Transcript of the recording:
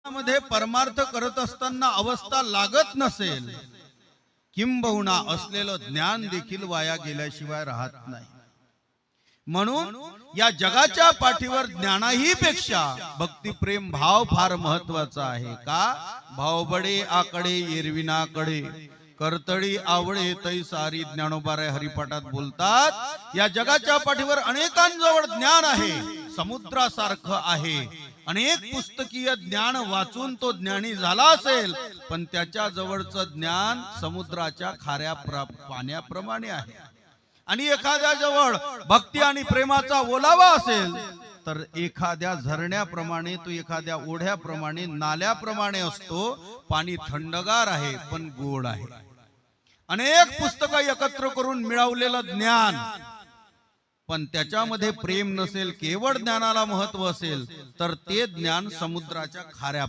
मध्ये परमार्थ करत असताना अवस्था लागत नसेल, किंबहुना असलेलं ज्ञान देखील वाया गेल्याशिवाय राहत नाही. म्हणून या जगाच्या पाठीवर ज्ञानाही पेक्षा भक्ती प्रेम भाव फार महत्वाचा आहे. का? भावबडे आकडे एरविनाकडे करतळी आवडे तै सारी. ज्ञानोबाराय हरिपाठात बोलतात, या जगाच्या पाठीवर अनेकांजवळ ज्ञान आहे, समुद्रासारखं आहे. अनेक पुस्तकीय ज्ञान वाचून तो ज्ञानी झाला असेल, पण त्याच्या जवळचं ज्ञान समुद्राच्या खाऱ्या पाण्याप्रमाणे आहे. आणि एखाद्या जवळ भक्ती आणि प्रेमाचा ओलावा असेल तर एखाद्या झरण्याप्रमाणे, तो एखाद्या ओढ्याप्रमाणे, नाल्याप्रमाणे असतो. पाणी थंडगार आहे पण गोड आहे. अनेक पुस्तकं एकत्र करून मिळवलेलं ज्ञान, पण त्याच्यामध्ये प्रेम नसेल, केवळ ज्ञानाला महत्व असेल, तर ते ज्ञान समुद्राच्या खाऱ्या